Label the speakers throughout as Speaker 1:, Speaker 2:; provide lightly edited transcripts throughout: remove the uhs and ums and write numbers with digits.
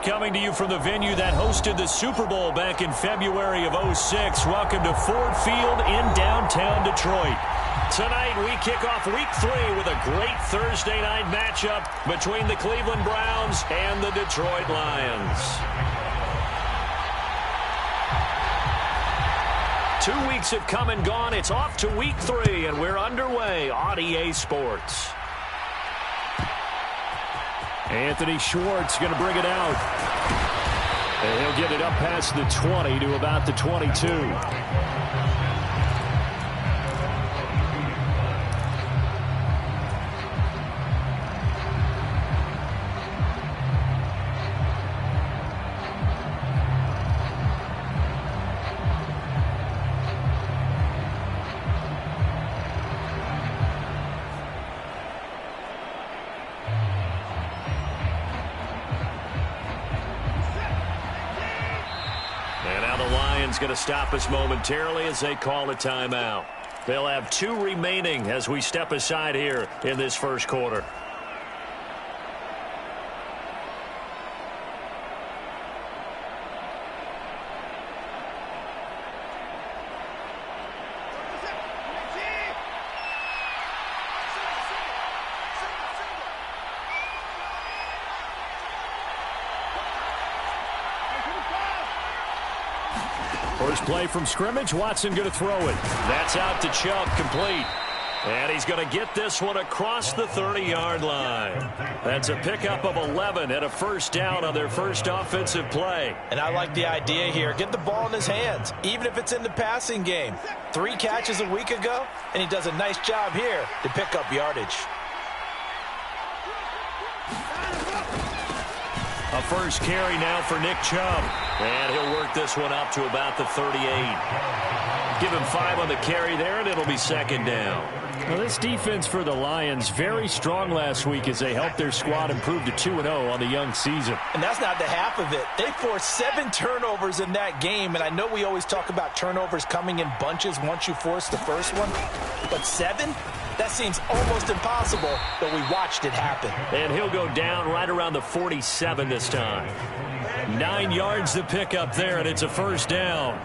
Speaker 1: Coming to you from the venue that hosted the Super Bowl back in February of '06. Welcome to Ford Field in downtown Detroit. Tonight we kick off Week 3 with a great Thursday night matchup between the Cleveland Browns and the Detroit Lions. 2 weeks have come and gone. It's off to Week 3, and we're underway on EA Sports. Anthony Schwartz going to bring it out. And he'll get it up past the 20 to about the 22. Going to stop us momentarily as they call a timeout. They'll have 2 remaining as we step aside here in this first quarter. First play from scrimmage, Watson going to throw it. That's out to Chubb, complete. And he's going to get this one across the 30-yard line. That's a pickup of 11 and a first down on their first offensive play.
Speaker 2: And I like the idea here. Get the ball in his hands, even if it's in the passing game. 3 catches a week ago, and he does a nice job here to pick up yardage.
Speaker 1: A first carry now for Nick Chubb. And he'll work this one up to about the 38. Give him 5 on the carry there, and it'll be second down. Well, this defense for the Lions, very strong last week as they helped their squad improve to 2-0 on the young season.
Speaker 2: And that's not the half of it. They forced 7 turnovers in that game, and I know we always talk about turnovers coming in bunches once you force the first one. But 7? That seems almost impossible, but we watched it happen.
Speaker 1: And he'll go down right around the 47 this time. 9 yards to pick up there, and it's a first down.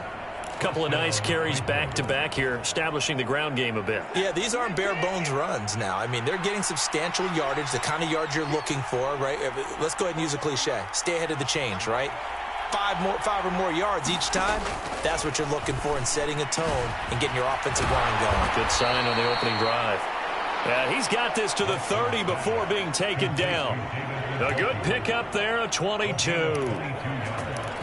Speaker 1: Couple of nice carries back-to-back here, establishing the ground game a bit.
Speaker 2: Yeah, these aren't bare-bones runs now. I mean, they're getting substantial yardage, the kind of yards you're looking for, right? Let's go ahead and use a cliche. Stay ahead of the change, right? 5 or more yards each time, that's what you're looking for in setting a tone and getting your offensive line going.
Speaker 1: Good sign on the opening drive. And he's got this to the 30 before being taken down. A good pickup there, a 22.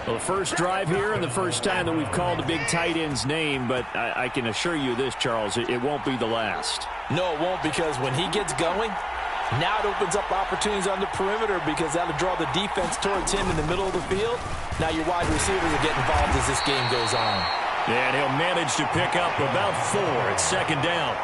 Speaker 1: Well, the first drive here and the first time that we've called a big tight end's name, but I can assure you this, Charles, it won't be the last.
Speaker 2: No, it won't, because when he gets going, now it opens up opportunities on the perimeter because that'll draw the defense towards him in the middle of the field. Now your wide receivers will get involved as this game goes on.
Speaker 1: And he'll manage to pick up about 4 at second down.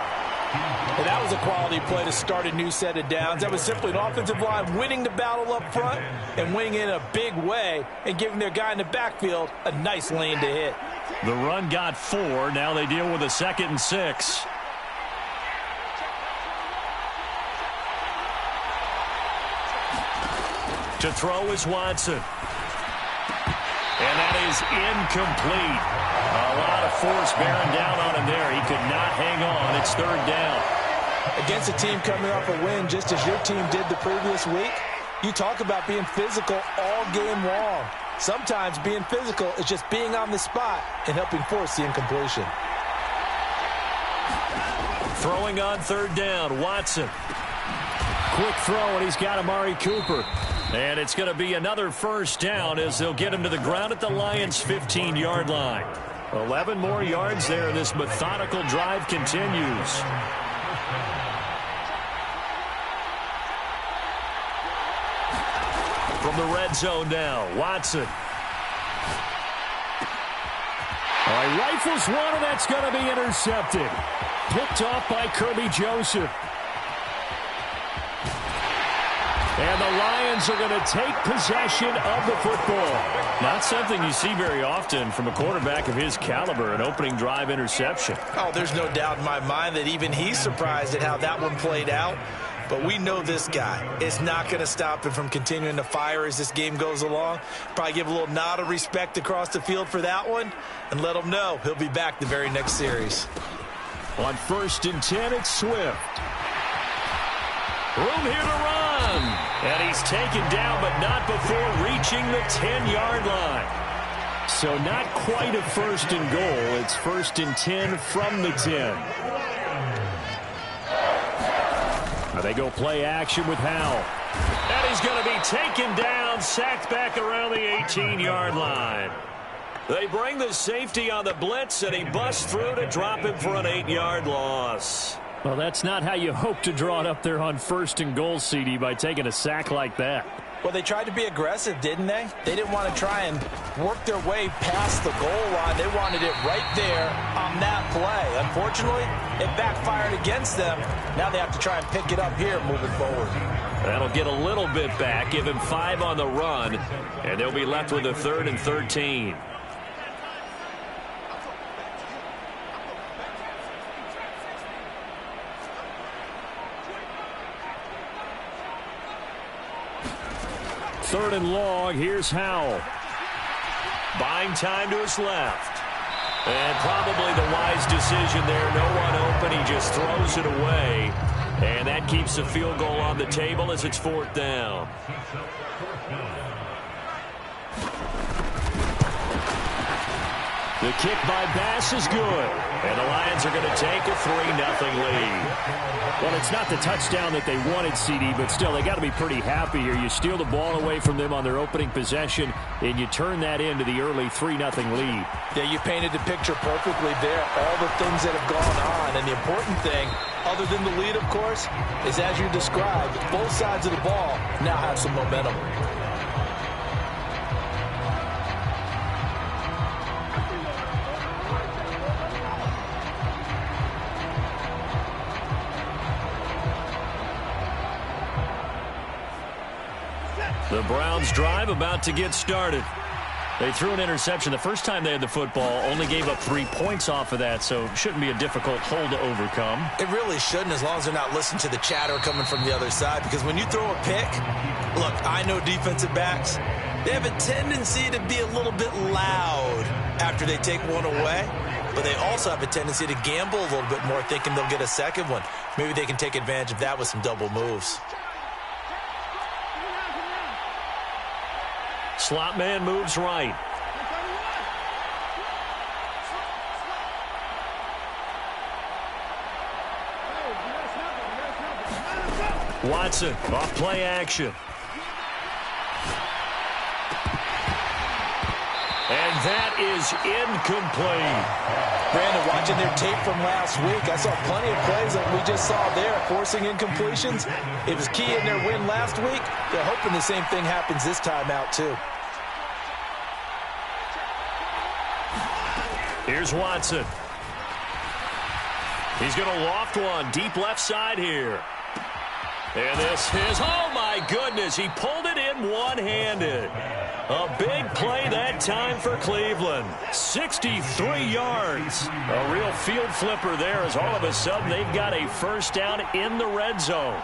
Speaker 2: And that was a quality play to start a new set of downs. That was simply an offensive line winning the battle up front and winning in a big way and giving their guy in the backfield a nice lane to hit.
Speaker 1: The run got 4. Now they deal with a 2nd and 6. To throw is Watson. And that is incomplete. A lot of force bearing down on him there. He could not hang on. It's 3rd down.
Speaker 2: Against a team coming off a win, just as your team did the previous week, you talk about being physical all game long. Sometimes being physical is just being on the spot and helping force the incompletion.
Speaker 1: Throwing on 3rd down, Watson. Quick throw, and he's got Amari Cooper. And it's going to be another first down as they'll get him to the ground at the Lions' 15-yard line. 11 more yards there. This methodical drive continues. From the red zone now, Watson. All right, rifles one, and that's going to be intercepted. Picked off by Kirby Joseph. And the Lions are going to take possession of the football. Not something you see very often from a quarterback of his caliber, an opening drive interception.
Speaker 2: Oh, there's no doubt in my mind that even he's surprised at how that one played out. but we know this guy is not going to stop him from continuing to fire as this game goes along. Probably give a little nod of respect across the field for that one and let him know he'll be back the very next series.
Speaker 1: On 1st and 10, it's Swift. Room here to run. And he's taken down, but not before reaching the 10-yard line. So not quite a 1st and goal. It's 1st and 10 from the 10. Now they go play action with Howell. And he's going to be taken down, sacked back around the 18-yard line. They bring the safety on the blitz, and he busts through to drop him for an 8-yard loss. Well, that's not how you hope to draw it up there on 1st and goal, CD, by taking a sack like that.
Speaker 2: Well, they tried to be aggressive, didn't they? They didn't want to try and work their way past the goal line. They wanted it right there on that play. Unfortunately, it backfired against them. Now they have to try and pick it up here moving forward.
Speaker 1: That'll get a little bit back, give him 5 on the run, and they'll be left with a 3rd and 13. Third and long, here's Howell. Buying time to his left. And probably the wise decision there. No one open, he just throws it away. And that keeps the field goal on the table as it's 4th down. The kick by Bass is good. And the Lions are going to take a 3-0 lead. Well, it's not the touchdown that they wanted, CD, but still, they got to be pretty happy here. You steal the ball away from them on their opening possession, and you turn that into the early 3-0 lead.
Speaker 2: Yeah, you painted the picture perfectly there. All the things that have gone on. And the important thing, other than the lead, of course, is as you described, both sides of the ball now have some momentum.
Speaker 1: The Browns drive about to get started. They threw an interception the first time they had the football, only gave up 3 points off of that, so shouldn't be a difficult hole to overcome.
Speaker 2: It really shouldn't, as long as they're not listening to the chatter coming from the other side, because when you throw a pick, look, I know defensive backs, they have a tendency to be a little bit loud after they take one away, but they also have a tendency to gamble a little bit more, thinking they'll get a second one. Maybe they can take advantage of that with some double moves.
Speaker 1: Slot man moves right. Watson off play action. And that is incomplete.
Speaker 2: Brandon, watching their tape from last week, I saw plenty of plays like we just saw there, forcing incompletions. It was key in their win last week. They're hoping the same thing happens this time out, too.
Speaker 1: Here's Watson. He's going to loft one deep left side here. And this is, oh my goodness, he pulled it in one-handed. A big play that time for Cleveland. 63 yards. A real field flipper there, as all of a sudden they've got a first down in the red zone.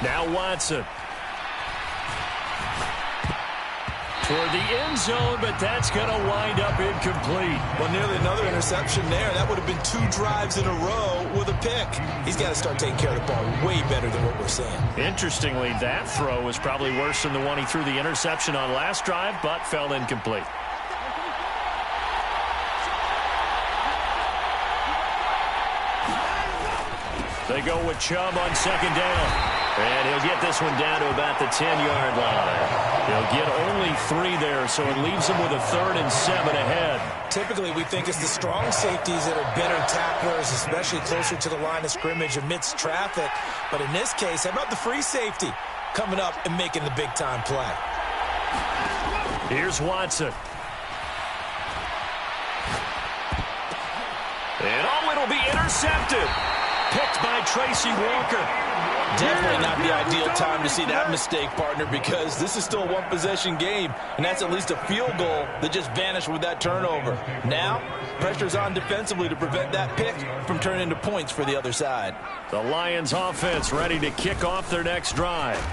Speaker 1: Now Watson. Toward the end zone, but that's going to wind up incomplete.
Speaker 2: Well, nearly another interception there. That would have been 2 drives in a row with a pick. He's got to start taking care of the ball way better than what we're seeing.
Speaker 1: Interestingly, that throw was probably worse than the one he threw the interception on last drive, but fell incomplete. They go with Chubb on second down. And he'll get this one down to about the 10-yard line. He'll get only 3 there, so it leaves him with a 3rd and 7 ahead.
Speaker 2: Typically, we think it's the strong safeties that are better tacklers, especially closer to the line of scrimmage amidst traffic. But in this case, how about the free safety coming up and making the big-time play?
Speaker 1: Here's Watson. And, oh, it'll be intercepted. Picked by Tracy Walker.
Speaker 2: Definitely not the ideal time to see that mistake, partner, because this is still a one-possession game, and that's at least a field goal that just vanished with that turnover. Now, pressure's on defensively to prevent that pick from turning into points for the other side.
Speaker 1: The Lions offense ready to kick off their next drive.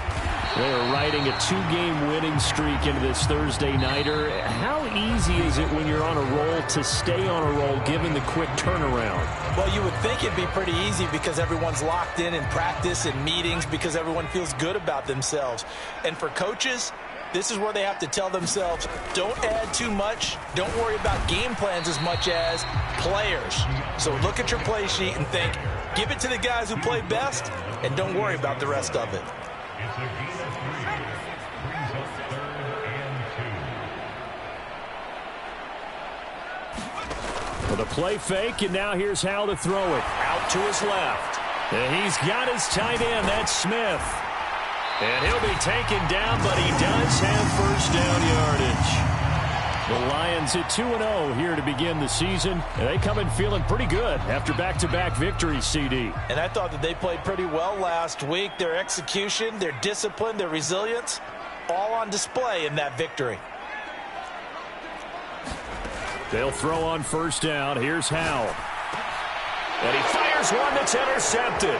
Speaker 1: They're riding a two-game winning streak into this Thursday nighter. How easy is it when you're on a roll to stay on a roll given the quick turnaround?
Speaker 2: Well, you would think it'd be pretty easy because everyone's locked in practice and meetings because everyone feels good about themselves. And for coaches, this is where they have to tell themselves, don't add too much. Don't worry about game plans as much as players. So look at your play sheet and think, give it to the guys who play best, and don't worry about the rest of it.
Speaker 1: With a play fake, and now here's how to throw it. Out to his left. And he's got his tight end, that's Smith. And he'll be taken down, but he does have first down yardage. The Lions at 2-0 here to begin the season. And they come in feeling pretty good after back-to-back victories, CD.
Speaker 2: And I thought that they played pretty well last week. Their execution, their discipline, their resilience, all on display in that victory.
Speaker 1: They'll throw on first down. Here's Howell. And he fires one that's intercepted.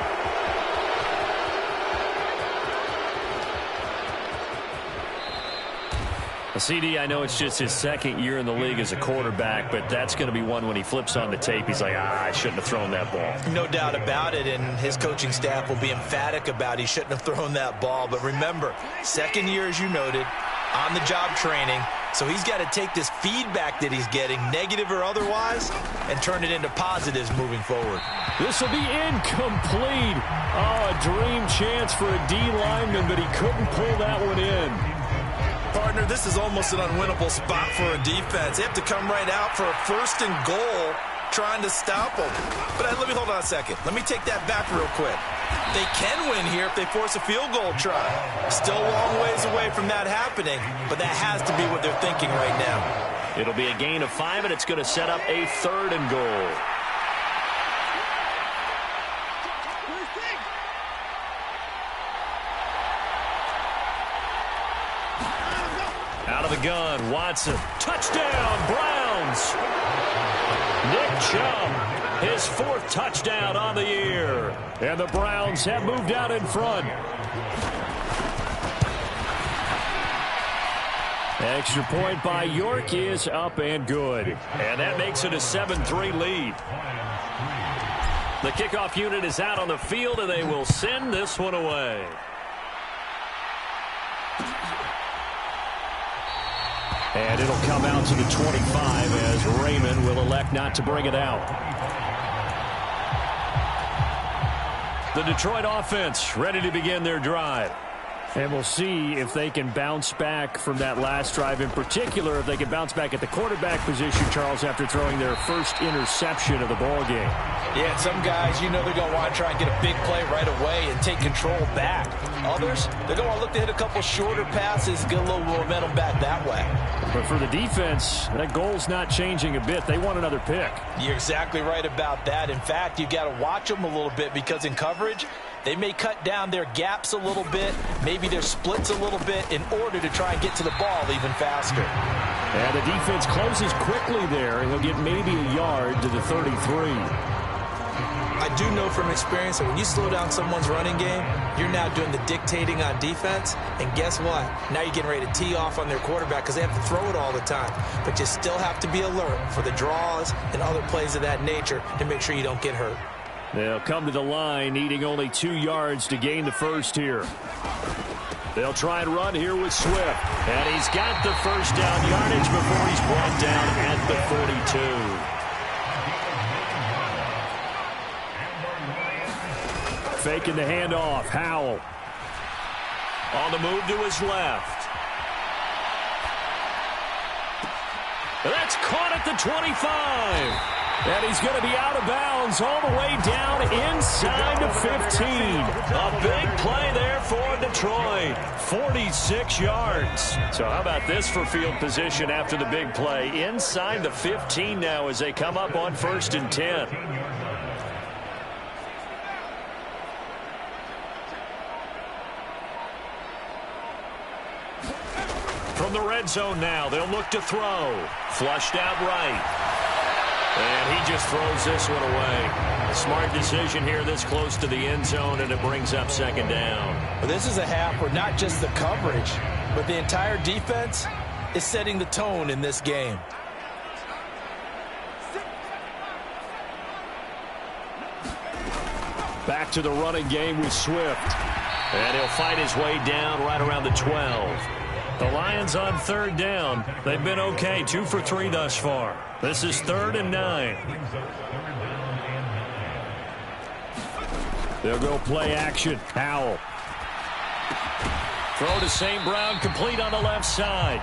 Speaker 1: CD, I know it's just his second year in the league as a quarterback, but that's going to be one when he flips on the tape. He's like, I shouldn't have thrown that ball.
Speaker 2: No doubt about it, and his coaching staff will be emphatic about he shouldn't have thrown that ball. But remember, second year, as you noted, on-the-job training. So he's got to take this feedback that he's getting, negative or otherwise, and turn it into positives moving forward.
Speaker 1: This will be incomplete. Oh, a dream chance for a D lineman, but he couldn't pull that one in.
Speaker 2: Partner, this is almost an unwinnable spot for a defense. They have to come right out for a first and goal trying to stop them. But let me hold on a second. Let me take that back real quick. They can win here if they force a field goal try. Still a long ways away from that happening, but that has to be what they're thinking right now.
Speaker 1: It'll be a gain of 5, and it's going to set up a third and goal. Out of the gun, Watson. Touchdown, Browns. Nick Chubb, his 4th touchdown on the year. And the Browns have moved out in front. Extra point by York is up and good. And that makes it a 7-3 lead. The kickoff unit is out on the field, and they will send this one away. And it'll come out to the 25 as Raymond will elect not to bring it out. The Detroit offense ready to begin their drive. And we'll see if they can bounce back from that last drive, in particular if they can bounce back at the quarterback position, Charles, after throwing their first interception of the ball game.
Speaker 2: Yeah, some guys, you know they're going to want to try and get a big play right away and take control back. Others, they're going to look to hit a couple shorter passes, get a little momentum back that way.
Speaker 1: But for the defense, that goal's not changing a bit. They want another pick.
Speaker 2: You're exactly right about that. In fact, you got to watch them a little bit because in coverage, they may cut down their gaps a little bit, maybe their splits a little bit in order to try and get to the ball even faster.
Speaker 1: And the defense closes quickly there, and he'll get maybe a yard to the 33.
Speaker 2: I do know from experience that when you slow down someone's running game, you're now doing the dictating on defense. And guess what? Now you're getting ready to tee off on their quarterback because they have to throw it all the time. But you still have to be alert for the draws and other plays of that nature to make sure you don't get hurt.
Speaker 1: They'll come to the line, needing only 2 yards to gain the first here. They'll try and run here with Swift. And he's got the first down yardage before he's brought down at the 42. Faking the handoff. Howell. On the move to his left. That's caught at the 25. And he's going to be out of bounds all the way down inside the 15. A big play there for Detroit. 46 yards. So how about this for field position after the big play? Inside the 15 now as they come up on 1st and 10. from the red zone now. They'll look to throw. Flushed out right. And he just throws this one away. A smart decision here this close to the end zone, and it brings up second down.
Speaker 2: Well, this is a half where not just the coverage, but the entire defense is setting the tone in this game.
Speaker 1: Back to the running game with Swift. And he'll fight his way down right around the 12. The Lions on third down. They've been okay, 2 for 3 thus far. This is 3rd and 9. They'll go play action. Howell. Throw to St. Brown, complete on the left side.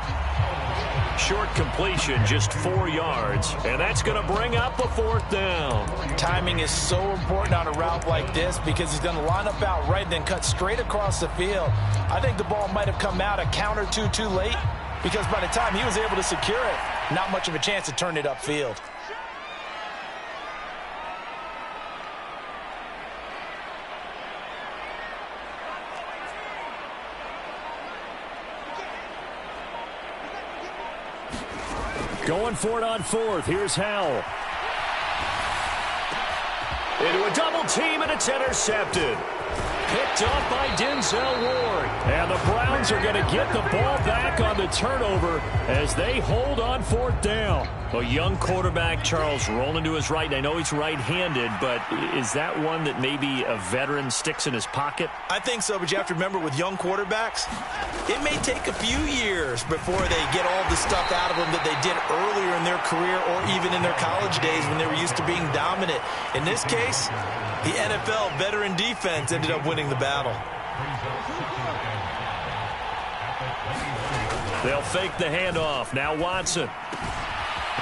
Speaker 1: Short completion, just 4 yards, and that's going to bring up a 4th down.
Speaker 2: Timing is so important on a route like this because he's going to line up out right and then cut straight across the field. I think the ball might have come out a count or two too late because by the time he was able to secure it, not much of a chance to turn it upfield.
Speaker 1: Going for it on 4th. Here's Howell. Into a double team, and it's intercepted. Picked up by Denzel Ward. And the Browns are going to get the ball back on the turnover as they hold on 4th down. A young quarterback, Charles, rolling to his right. I know he's right-handed, but is that one that maybe a veteran sticks in his pocket?
Speaker 2: I think so, but you have to remember with young quarterbacks, it may take a few years before they get all the stuff out of them that they did earlier in their career or even in their college days when they were used to being dominant. In this case, the NFL veteran defense ended up winning the battle.
Speaker 1: They'll fake the handoff. Now Watson.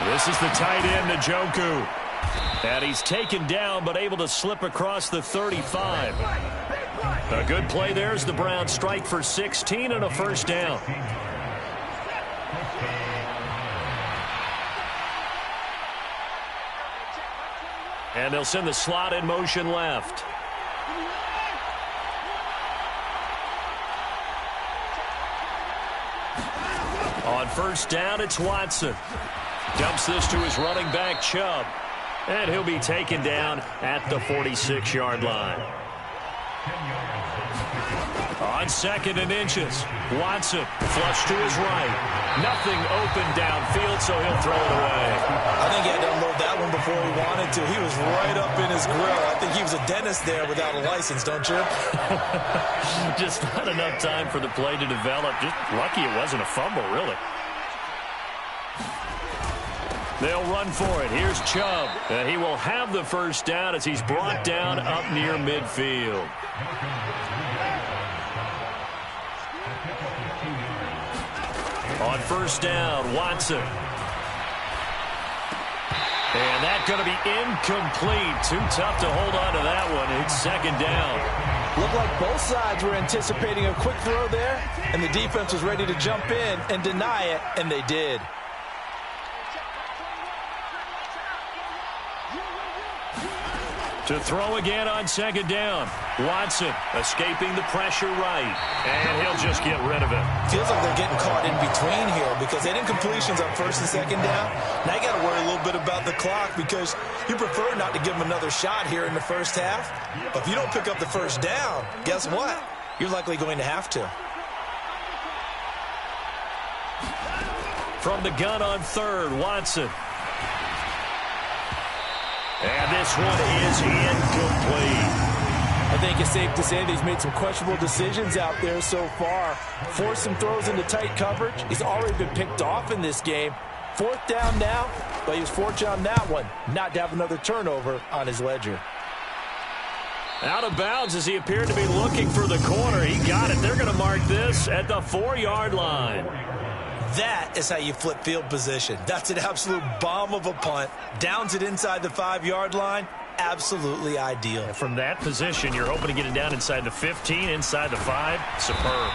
Speaker 1: This is the tight end, Njoku. And he's taken down but able to slip across the 35. A good play there as the Browns strike for 16 and a 1st down. And they'll send the slot in motion left. On 1st down, it's Watson. Dumps this to his running back, Chubb. And he'll be taken down at the 46-yard line. On 2nd and inches, Watson flush to his right. Nothing open downfield, so he'll throw it away.
Speaker 2: I think he had to unload that one before he wanted to. He was right up in his grill. I think he was a dentist there without a license, don't you?
Speaker 1: Just not enough time for the play to develop. Just lucky it wasn't a fumble, really. They'll run for it. Here's Chubb. And he will have the 1st down as he's brought down up near midfield. On 1st down, Watson. And that's going to be incomplete. Too tough to hold on to that one. It's 2nd down.
Speaker 2: Looked like both sides were anticipating a quick throw there, and the defense was ready to jump in and deny it, and they did.
Speaker 1: To throw again on 2nd down. Watson escaping the pressure right. And he'll just get rid of it.
Speaker 2: Feels like they're getting caught in between here because they didn't completions on 1st and 2nd down. Now you got to worry a little bit about the clock because you prefer not to give them another shot here in the 1st half. But if you don't pick up the 1st down, guess what? You're likely going to have to.
Speaker 1: From the gun on 3rd, Watson. And this one is incomplete.
Speaker 2: I think it's safe to say that he's made some questionable decisions out there so far. Forced some throws into tight coverage. He's already been picked off in this game. 4th down now, but he was fortunate on that one not to have another turnover on his ledger.
Speaker 1: Out of bounds as he appeared to be looking for the corner. He got it. They're going to mark this at the 4-yard line.
Speaker 2: That is how you flip field position. That's an absolute bomb of a punt. Downs it inside the 5-yard line. Absolutely ideal.
Speaker 1: And from that position, you're hoping to get it down inside the 15, inside the 5. Superb.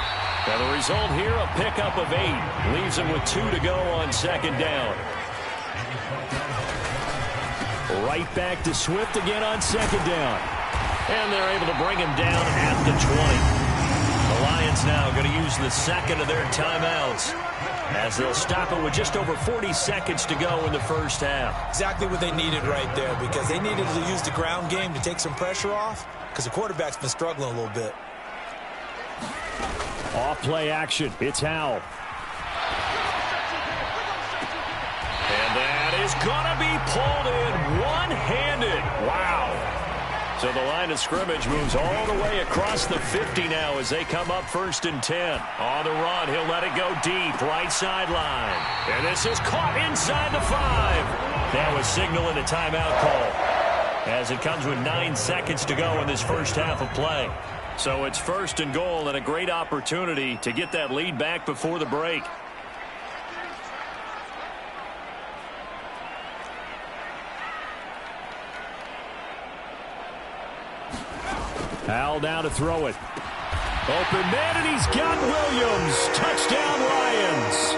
Speaker 1: Now the result here, a pickup of 8. Leaves him with 2 to go on 2nd down. Right back to Swift again on 2nd down. And they're able to bring him down at the 20. The Lions now going to use the 2nd of their timeouts. as they'll stop it with just over 40 seconds to go in the first half.
Speaker 2: Exactly what they needed right there, because they needed to use the ground game to take some pressure off, because the quarterback's been struggling a little bit.
Speaker 1: Off play action. It's Howell. And that is going to be pulled in one-handed. Wow. So the line of scrimmage moves all the way across the 50 now as they come up 1st and 10. On the run, he'll let it go deep, right sideline. And this is caught inside the 5. That was signaling a timeout call, as it comes with 9 seconds to go in this first half of play. So it's 1st and goal, and a great opportunity to get that lead back before the break. Howell down to throw it. Open man, and he's got Williams. Touchdown, Lions.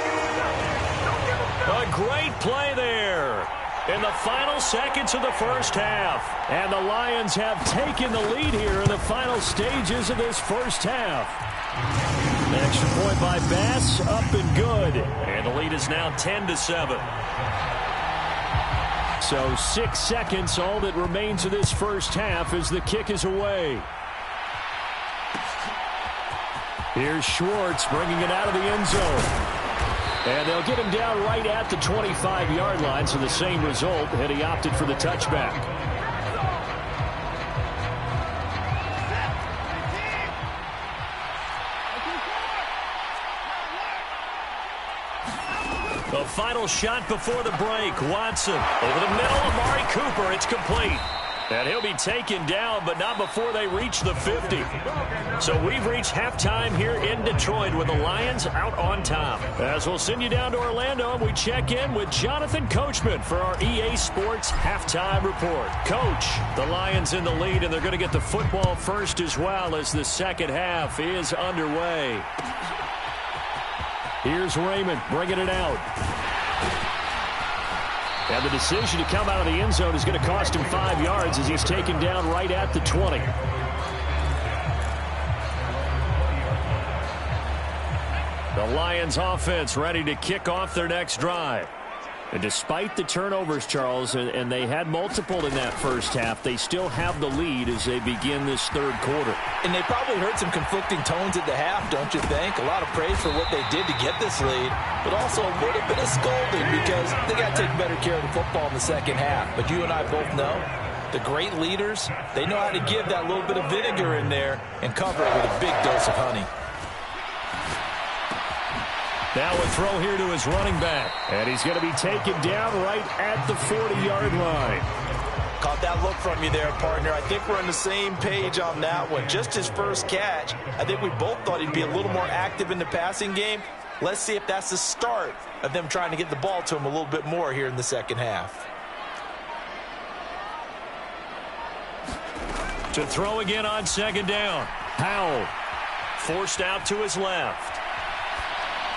Speaker 1: A great play there in the final seconds of the first half. And the Lions have taken the lead here in the final stages of this first half. An extra point by Bass, up and good. And the lead is now 10-7. So 6 seconds, all that remains of this first half as the kick is away. Here's Schwartz bringing it out of the end zone. And they'll get him down right at the 25-yard line, so the same result, and he opted for the touchback. The final shot before the break. Watson over the middle. Amari Cooper. It's complete. And he'll be taken down, but not before they reach the 50. So we've reached halftime here in Detroit with the Lions out on top. As we'll send you down to Orlando, and we check in with Jonathan Coachman for our EA Sports Halftime Report. Coach, the Lions in the lead, and they're going to get the football first as well as the second half is underway. Here's Raymond bringing it out. And the decision to come out of the end zone is going to cost him 5 yards as he's taken down right at the 20. The Lions offense ready to kick off their next drive. And despite the turnovers, Charles, and they had multiple in that first half, they still have the lead as they begin this third quarter.
Speaker 2: And they probably heard some conflicting tones at the half, don't you think? A lot of praise for what they did to get this lead, but also a little bit of scolding because they got to take better care of the football in the second half. But you and I both know the great leaders, they know how to give that little bit of vinegar in there and cover it with a big dose of honey.
Speaker 1: Now a throw here to his running back. And he's going to be taken down right at the 40-yard line.
Speaker 2: Caught that look from you there, partner. I think we're on the same page on that one. Just his first catch. I think we both thought he'd be a little more active in the passing game. Let's see if that's the start of them trying to get the ball to him a little bit more here in the second half.
Speaker 1: To throw again on second down. Howell forced out to his left.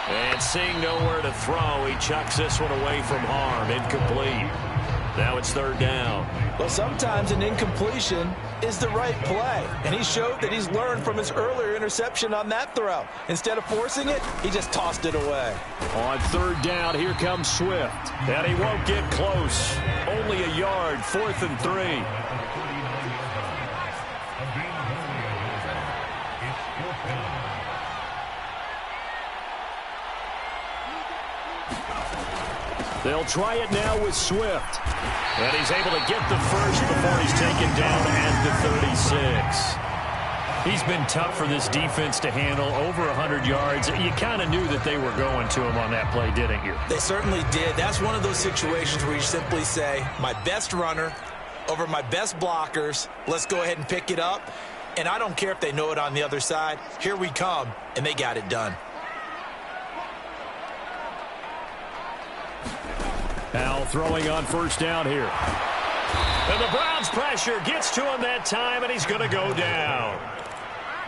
Speaker 1: And seeing nowhere to throw, he chucks this one away from harm. Incomplete. Now it's third down.
Speaker 2: Well, sometimes an incompletion is the right play. And he showed that he's learned from his earlier interception on that throw. Instead of forcing it, he just tossed it away.
Speaker 1: On third down, here comes Swift. And he won't get close. Only a yard, 4th and 3. They'll try it now with Swift. And he's able to get the first before he's taken down at the 36. He's been tough for this defense to handle, over 100 yards. You kind of knew that they were going to him on that play, didn't you?
Speaker 2: They certainly did. That's one of those situations where you simply say, my best runner over my best blockers, let's go ahead and pick it up. And I don't care if they know it on the other side. Here we come, and they got it done.
Speaker 1: Howell throwing on first down here. And the Browns pressure gets to him that time, and he's going to go down.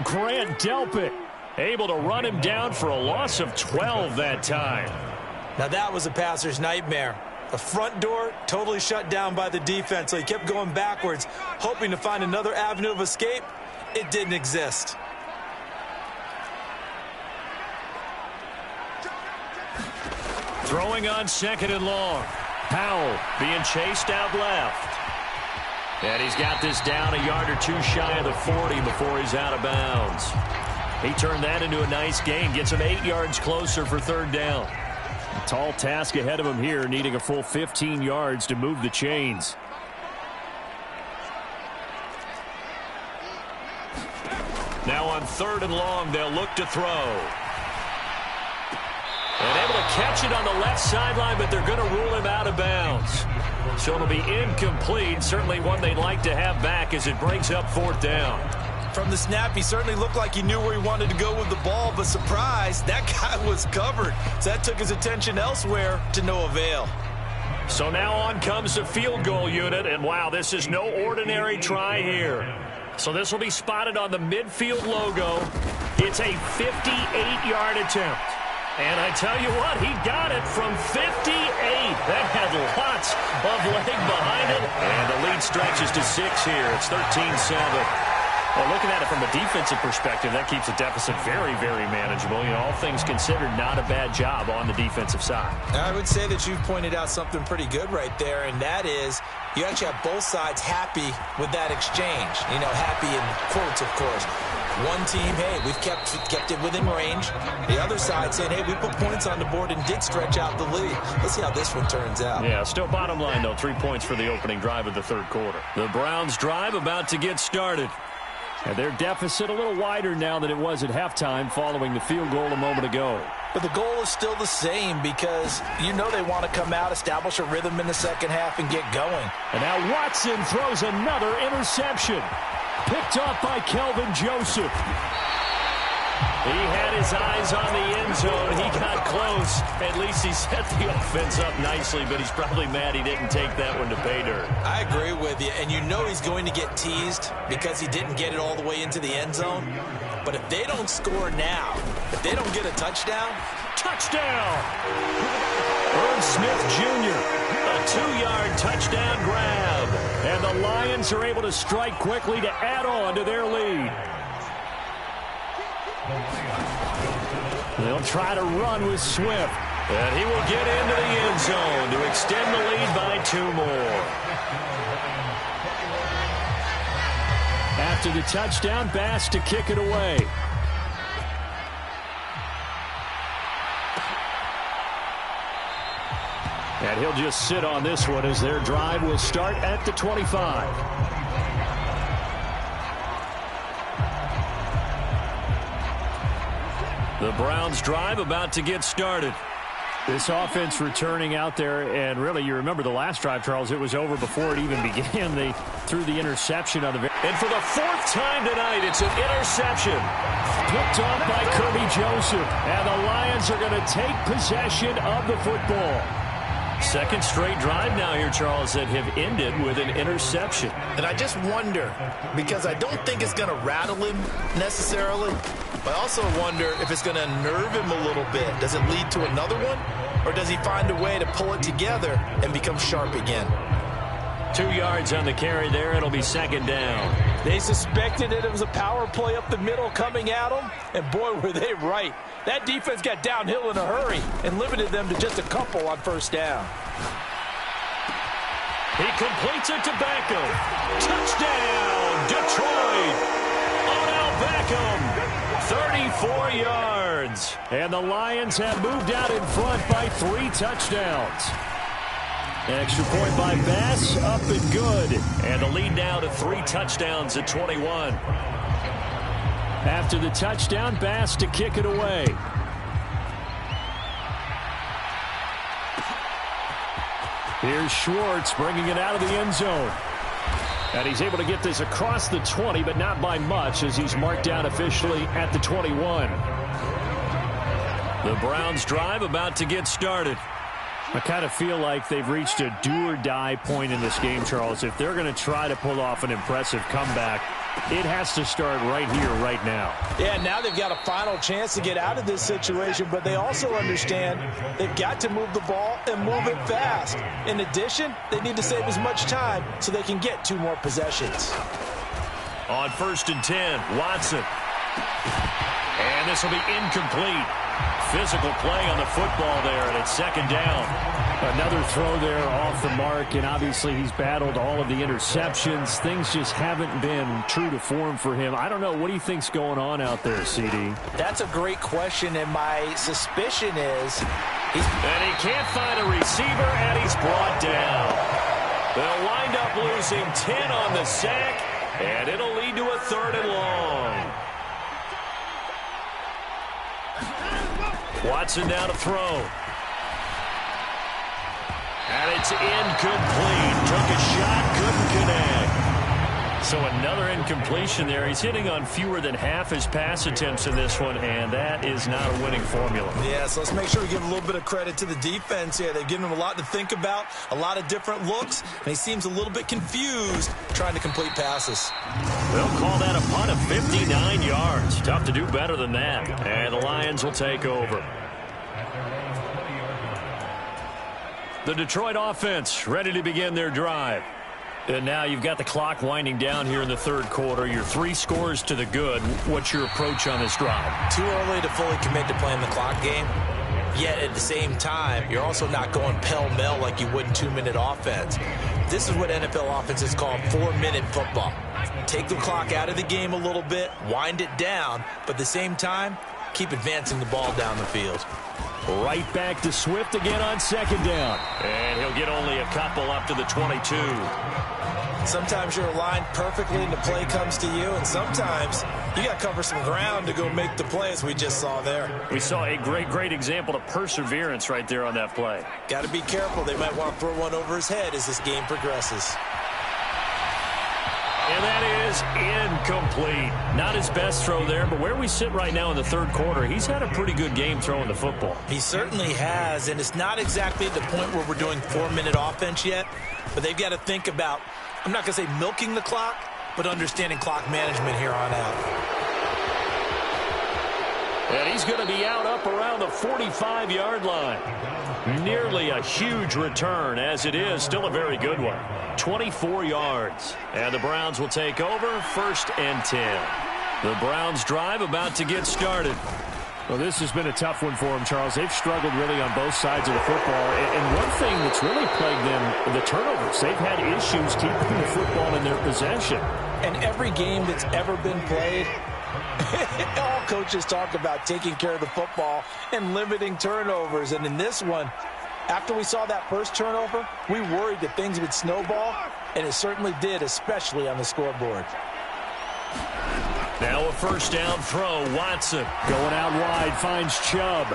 Speaker 1: Grant Delpit able to run him down for a loss of 12 that time.
Speaker 2: Now that was a passer's nightmare. The front door totally shut down by the defense, so he kept going backwards, hoping to find another avenue of escape. It didn't exist.
Speaker 1: Throwing on 2nd and long. Powell being chased out left. And he's got this down a yard or two shy of the 40 before he's out of bounds. He turned that into a nice gain. Gets him 8 yards closer for 3rd down. A tall task ahead of him here, needing a full 15 yards to move the chains. Now on 3rd and long, they'll look to throw. And able to catch it on the left sideline, but they're going to rule him out of bounds. So it'll be incomplete. Certainly one they'd like to have back as it brings up 4th down.
Speaker 2: From the snap, he certainly looked like he knew where he wanted to go with the ball, but surprise, that guy was covered. So that took his attention elsewhere to no avail.
Speaker 1: So now on comes the field goal unit, and wow, this is no ordinary try here. So this will be spotted on the midfield logo. It's a 58-yard attempt. And I tell you what, he got it from 58. That had lots of leg behind it. And the lead stretches to 6 here. It's 13-7. Well, looking at it from a defensive perspective, that keeps the deficit very, very manageable. You know, all things considered, not a bad job on the defensive side. I
Speaker 2: would say that you've pointed out something pretty good right there, and that is you actually have both sides happy with that exchange. You know, happy in quotes, of course. One team, hey, we've kept it within range. The other side saying, hey, we put points on the board and did stretch out the lead. Let's see how this one turns out.
Speaker 1: Yeah, still bottom line, though, 3 points for the opening drive of the 3rd quarter. The Browns' drive about to get started. And their deficit a little wider now than it was at halftime following the field goal a moment ago.
Speaker 2: But the goal is still the same because you know they want to come out, establish a rhythm in the second half, and get going.
Speaker 1: And now Watson throws another interception. Picked off by Kelvin Joseph. He had his eyes on the end zone. He got close. At least he set the offense up nicely, but he's probably mad he didn't take that one to pay dirt.
Speaker 2: I agree with you, and you know he's going to get teased because he didn't get it all the way into the end zone. But if they don't score now, if they don't get a touchdown.
Speaker 1: Touchdown! Irv Smith Jr., a 2-yard touchdown grab. And the Lions are able to strike quickly to add on to their lead. They'll try to run with Swift. And he will get into the end zone to extend the lead by 2 more. After the touchdown, Bass to kick it away. And he'll just sit on this one as their drive will start at the 25. The Browns' drive about to get started. This offense returning out there, and really, you remember the last drive, Charles, it was over before it even began. They threw the interception on the... And for the 4th time tonight, it's an interception. Picked off by Kirby Joseph. And the Lions are going to take possession of the football. Second straight drive now here, Charles, that have ended with an interception.
Speaker 2: And I just wonder, because I don't think it's going to rattle him necessarily, but I also wonder if it's going to unnerve him a little bit. Does it lead to another one? Or does he find a way to pull it together and become sharp again?
Speaker 1: 2 yards on the carry there. It'll be 2nd down.
Speaker 2: They suspected that it was a power play up the middle coming at them, and boy, were they right. That defense got downhill in a hurry and limited them to just a couple on 1st down.
Speaker 1: He completes it to Beckham. Touchdown, Detroit. Odell Beckham, 34 yards. And the Lions have moved out in front by 3 touchdowns. Extra point by Bass, up and good. And the lead now to 3 touchdowns at 21. After the touchdown, Bass to kick it away. Here's Schwartz bringing it out of the end zone. And he's able to get this across the 20, but not by much as he's marked down officially at the 21. The Browns' drive about to get started. I kind of feel like they've reached a do-or-die point in this game, Charles. If they're going to try to pull off an impressive comeback, it has to start right here, right now.
Speaker 2: Yeah, now they've got a final chance to get out of this situation, but they also understand they've got to move the ball and move it fast. In addition, they need to save as much time so they can get 2 more possessions.
Speaker 1: On 1st and 10, Watson. And And this will be incomplete. Physical play on the football there, and it's second down.
Speaker 3: Another throw there off the mark, and obviously he's battled all of the interceptions. Things just haven't been true to form for him. I don't know. What do you think's going on out there, CD?
Speaker 2: That's a great question, and my suspicion is
Speaker 1: And he can't find a receiver, and he's brought down. They'll wind up losing 10 on the sack, and it'll lead to a 3rd and long. Watson now to throw. And it's incomplete. Took a shot, couldn't connect. So another incompletion there. He's hitting on fewer than half his pass attempts in this one, and that is not a winning formula.
Speaker 2: Yeah, so let's make sure we give a little bit of credit to the defense here. They've given him a lot to think about, a lot of different looks, and he seems a little bit confused trying to complete passes.
Speaker 1: They'll call that a punt of 59 yards. Tough to do better than that. And the Lions will take over. The Detroit offense ready to begin their drive. And now you've got the clock winding down here in the 3rd quarter. Your 3 scores to the good. What's your approach on this drive?
Speaker 2: Too early to fully commit to playing the clock game. Yet at the same time, you're also not going pell-mell like you would in 2-minute offense. This is what NFL offenses call 4-minute football. Take the clock out of the game a little bit, wind it down, but at the same time, keep advancing the ball down the field.
Speaker 3: Right back to Swift again on 2nd down.
Speaker 1: And he'll get only a couple up to the 22.
Speaker 2: Sometimes you're aligned perfectly and the play comes to you, and sometimes you got to cover some ground to go make the play, as we just saw there.
Speaker 1: We saw a great example of perseverance right there on that play.
Speaker 2: Got to be careful. They might want to throw one over his head as this game progresses.
Speaker 1: And that is incomplete. Not his best throw there, but where we sit right now in the 3rd quarter, he's had a pretty good game throwing the football.
Speaker 2: He certainly has, and it's not exactly the point where we're doing 4-minute offense yet, but they've got to think about, I'm not going to say milking the clock, but understanding clock management here on out.
Speaker 1: And he's going to be out up around the 45-yard line. Nearly a huge return, as it is still a very good one. 24 yards. And the Browns will take over, 1st and 10. The Browns drive about to get started.
Speaker 3: Well, this has been a tough one for them, Charles. They've struggled really on both sides of the football. And one thing that's really plagued them, the turnovers. They've had issues keeping the football in their possession.
Speaker 2: And every game that's ever been played, all coaches talk about taking care of the football and limiting turnovers. And in this one, after we saw that first turnover, we worried that things would snowball, and it certainly did, especially on the scoreboard.
Speaker 1: Now a 1st down throw. Watson
Speaker 3: going out wide, finds Chubb.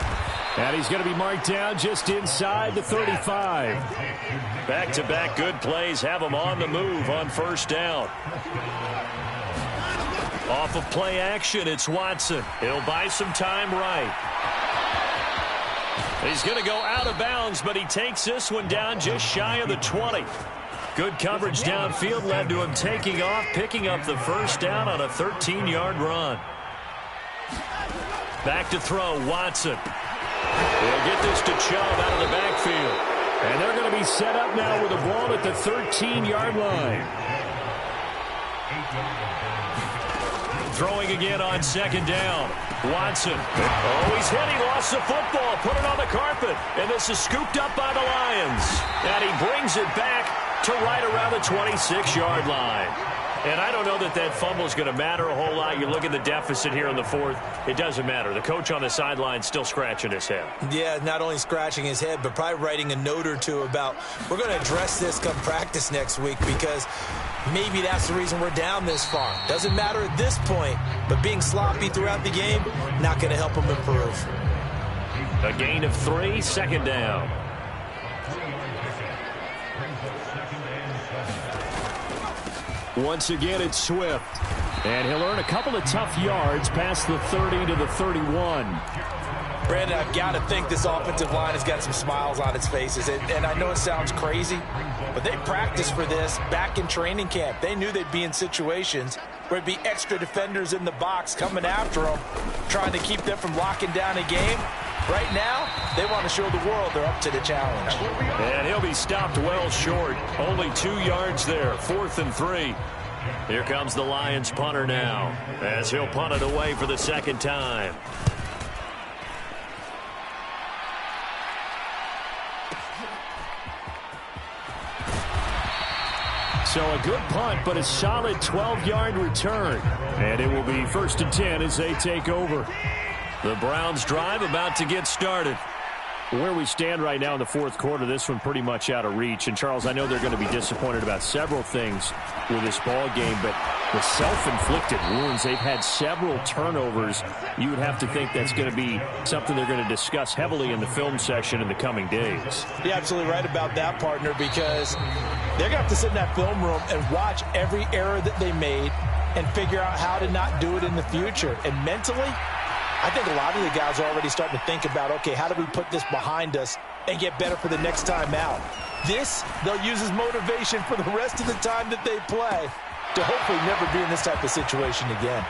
Speaker 3: And he's going to be marked down just inside the 35.
Speaker 1: Back-to-back good plays have him on the move on 1st down. Off of play action, it's Watson. He'll buy some time right. He's going to go out of bounds, but he takes this one down just shy of the 20. Good coverage downfield led to him taking off, picking up the 1st down on a 13-yard run. Back to throw, Watson. He'll get this to Chubb out of the backfield.
Speaker 3: And they're going to be set up now with the ball at the 13-yard line.
Speaker 1: Throwing again on 2nd down. Watson. Oh, he's hit. He lost the football. Put it on the carpet. And this is scooped up by the Lions. And he brings it back to right around the 26-yard line. And I don't know that that fumble is going to matter a whole lot. You look at the deficit here in the 4th. It doesn't matter. The coach on the sideline still scratching his head.
Speaker 2: Yeah, not only scratching his head, but probably writing a note or two about, we're going to address this come practice next week, because maybe that's the reason we're down this far. Doesn't matter at this point, but being sloppy throughout the game, not going to help him improve.
Speaker 1: A gain of 3, 2nd down.
Speaker 3: Once again, it's Swift. And he'll earn a couple of tough yards past the 30 to the 31.
Speaker 2: Brandon, I've got to think this offensive line has got some smiles on its faces. And I know it sounds crazy, but they practiced for this back in training camp. They knew they'd be in situations where it'd be extra defenders in the box coming after them, trying to keep them from locking down a game. Right now, they want to show the world they're up to the challenge.
Speaker 1: And he'll be stopped well short. Only 2 yards there, 4th and 3. Here comes the Lions punter now, as he'll punt it away for the second time.
Speaker 3: So a good punt, but a solid 12-yard return. And it will be 1st and 10 as they take over.
Speaker 1: The Browns drive about to get started.
Speaker 3: Where we stand right now in the fourth quarter, this one pretty much out of reach. And, Charles, I know they're going to be disappointed about several things with this ball game, but the self-inflicted wounds, they've had several turnovers. You would have to think that's going to be something they're going to discuss heavily in the film session in the coming days.
Speaker 2: You're absolutely right about that, partner, because they're going to have to sit in that film room and watch every error that they made and figure out how to not do it in the future. And mentally, I think a lot of the guys are already starting to think about, okay, how do we put this behind us and get better for the next time out? This, they'll use as motivation for the rest of the time that they play to hopefully never be in this type of situation again.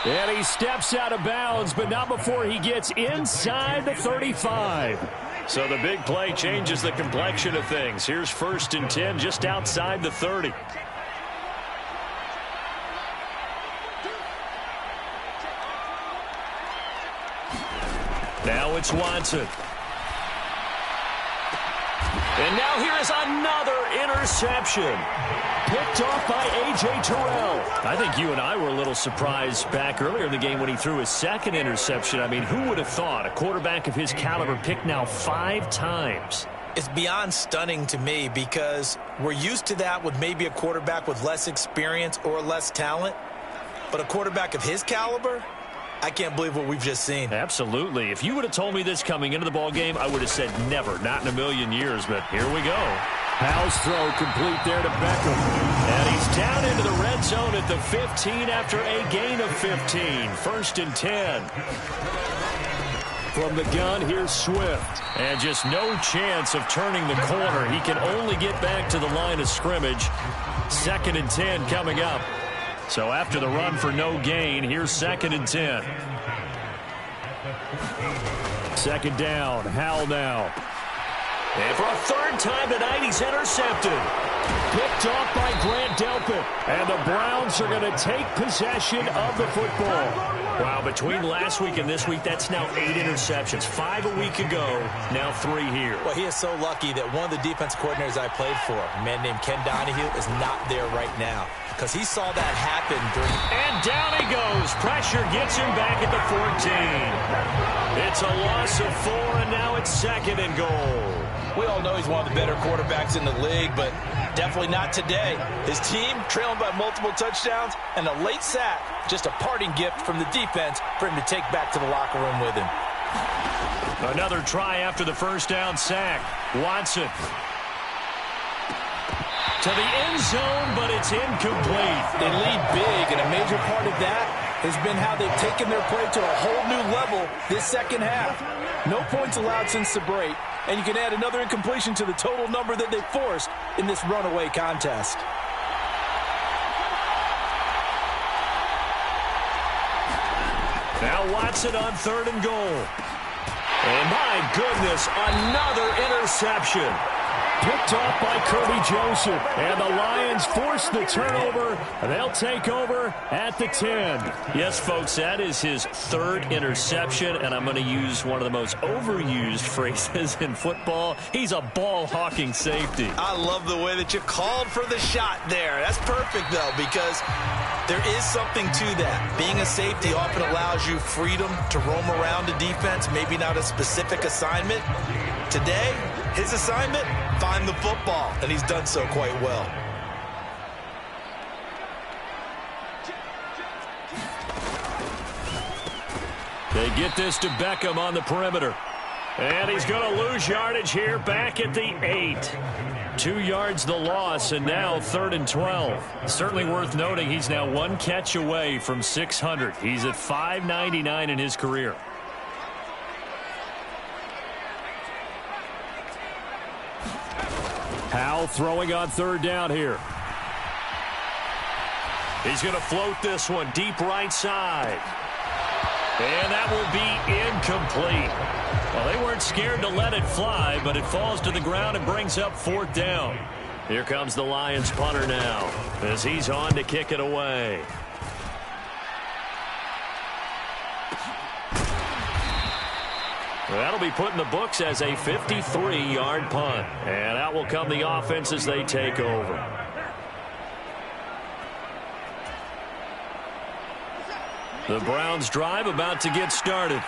Speaker 3: And he steps out of bounds, but not before he gets inside the 35.
Speaker 1: So the big play changes the complexion of things. Here's 1st and 10 just outside the 30. Now it's Watson. And now here is another interception. Picked off by A.J. Terrell. I think you and I were a little surprised back earlier in the game when he threw his second interception. I mean, who would have thought a quarterback of his caliber picked now 5 times?
Speaker 2: It's beyond stunning to me because we're used to that with maybe a quarterback with less experience or less talent. But a quarterback of his caliber, I can't believe what we've just seen.
Speaker 1: Absolutely. If you would have told me this coming into the ball game, I would have said never, not in a million years. But here we go.
Speaker 3: Powell's throw complete there to Beckham.
Speaker 1: And he's down into the red zone at the 15 after a gain of 15. 1st and 10.
Speaker 3: From the gun, here's Swift.
Speaker 1: And just no chance of turning the corner. He can only get back to the line of scrimmage. 2nd and 10 coming up. So after the run for no gain, here's 2nd and 10.
Speaker 3: 2nd down. Howell now.
Speaker 1: And for a 3rd time tonight, he's intercepted.
Speaker 3: Picked off by Grant Delpit. And the Browns are going to take possession of the football.
Speaker 1: Wow, between last week and this week, that's now 8 interceptions. 5 a week ago, now 3 here.
Speaker 2: Well, he is so lucky that one of the defense coordinators I played for, a man named Ken Donahue, is not there right now because he saw that happen during.
Speaker 1: And down he goes. Pressure gets him back at the 14. It's a loss of 4, and now it's 2nd and goal.
Speaker 2: We all know he's one of the better quarterbacks in the league, but definitely not today. His team trailing by multiple touchdowns and a late sack, just a parting gift from the defense for him to take back to the locker room with him.
Speaker 1: Another try after the 1st down sack. Watson to the end zone, but it's incomplete.
Speaker 2: They lead big, and a major part of that has been how they've taken their play to a whole new level this second half. No points allowed since the break, and you can add another incompletion to the total number that they forced in this runaway contest.
Speaker 1: Now Watson on 3rd and goal. And my goodness, another interception.
Speaker 3: Picked off by Kirby Joseph. And the Lions force the turnover. They'll take over at the 10.
Speaker 1: Yes, folks, that is his 3rd interception. And I'm going to use one of the most overused phrases in football. He's a ball-hawking safety.
Speaker 2: I love the way that you called for the shot there. That's perfect, though, because there is something to that. Being a safety often allows you freedom to roam around the defense, maybe not a specific assignment. Today, his assignment, find the football, and he's done so quite well.
Speaker 1: They get this to Beckham on the perimeter. And he's going to lose yardage here back at the 8. 2 yards the loss, and now 3rd and 12. Certainly worth noting he's now 1 catch away from 600. He's at 599 in his career.
Speaker 3: Howell throwing on 3rd down here.
Speaker 1: He's going to float this one deep right side. And that will be incomplete. Well, they weren't scared to let it fly, but it falls to the ground and brings up 4th down. Here comes the Lions punter now as he's on to kick it away. That'll be put in the books as a 53-yard punt. And out will come the offense as they take over. The Browns drive about to get started.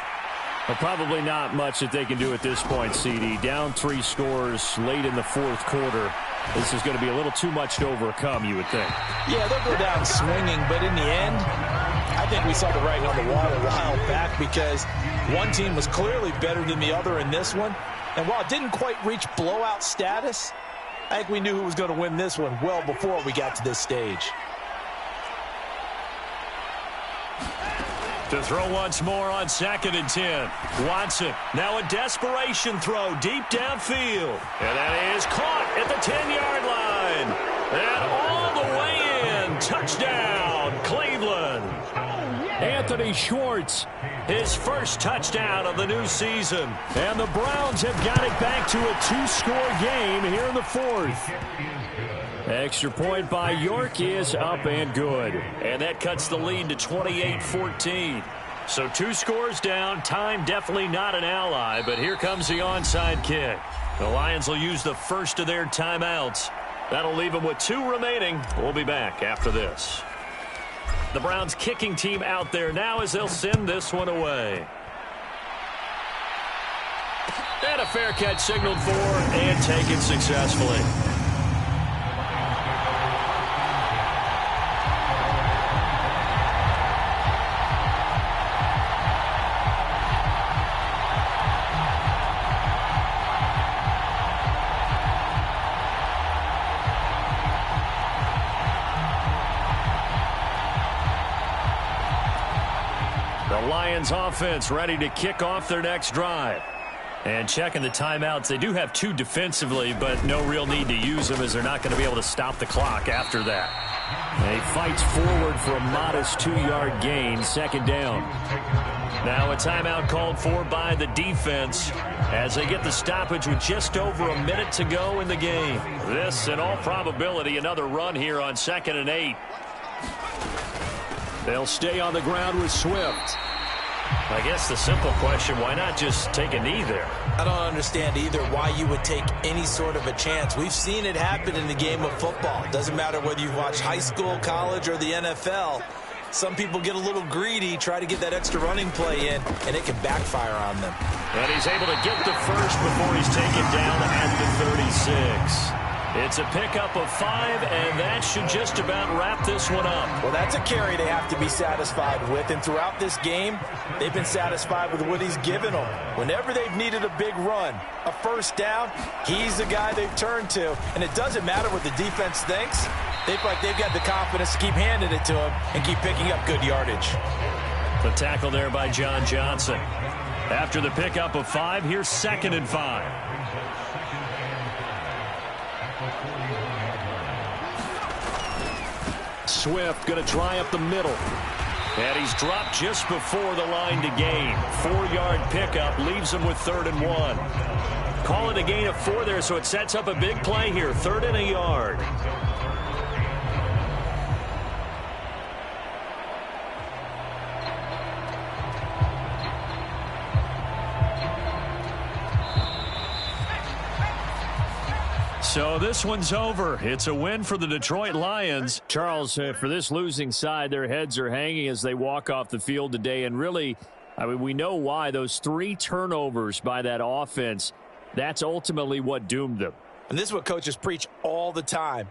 Speaker 3: Well, probably not much that they can do at this point, CD. Down 3 scores late in the fourth quarter. This is going to be a little too much to overcome, you would think.
Speaker 2: Yeah, they'll go down swinging, but in the end, I think we saw the writing on the wall a while back because one team was clearly better than the other in this one. And while it didn't quite reach blowout status, I think we knew who was going to win this one well before we got to this stage.
Speaker 1: To throw once more on 2nd and 10. Watson, now a desperation throw deep downfield. And that is caught at the 10-yard line. And all the way in. Touchdown, Cleveland.
Speaker 3: Anthony Schwartz.
Speaker 1: His first touchdown of the new season.
Speaker 3: And the Browns have got it back to a 2-score game here in the fourth. Extra point by York is up and good.
Speaker 1: And that cuts the lead to 28-14. So 2 scores down. Time definitely not an ally, but here comes the onside kick. The Lions will use the first of their timeouts. That'll leave them with 2 remaining. We'll be back after this. The Browns kicking team out there now as they'll send this one away. And a fair catch signaled for and taken successfully. Lions offense ready to kick off their next drive. And checking the timeouts, they do have 2 defensively, but no real need to use them as they're not going to be able to stop the clock after that.
Speaker 3: He fights forward for a modest 2-yard gain, 2nd down.
Speaker 1: Now a timeout called for by the defense as they get the stoppage with just over a minute to go in the game. This, in all probability, another run here on 2nd and 8.
Speaker 3: They'll stay on the ground with Swift.
Speaker 1: I guess the simple question, why not just take a knee there?
Speaker 2: I don't understand either why you would take any sort of a chance. We've seen it happen in the game of football. It doesn't matter whether you've watched high school, college, or the NFL. Some people get a little greedy, try to get that extra running play in, and it can backfire on them.
Speaker 1: And he's able to get the first before he's taken down at the 36. It's a pickup of 5, and that should just about wrap this one up.
Speaker 2: Well, that's a carry they have to be satisfied with, and throughout this game, they've been satisfied with what he's given them. Whenever they've needed a big run, a first down, he's the guy they've turned to. And it doesn't matter what the defense thinks. They feel like they've got the confidence to keep handing it to him and keep picking up good yardage.
Speaker 1: The tackle there by John Johnson. After the pickup of 5, here's 2nd and 5.
Speaker 3: Swift going to try up the middle.
Speaker 1: And he's dropped just before the line to gain. 4-yard pickup leaves him with 3rd and 1. Call it a gain of 4 there, so it sets up a big play here. 3rd and a yard. So this one's over. It's a win for the Detroit Lions.
Speaker 3: Charles, for this losing side, their heads are hanging as they walk off the field today. And really, I mean, we know why. Those 3 turnovers by that offense, that's ultimately what doomed them.
Speaker 2: And this is what coaches preach all the time.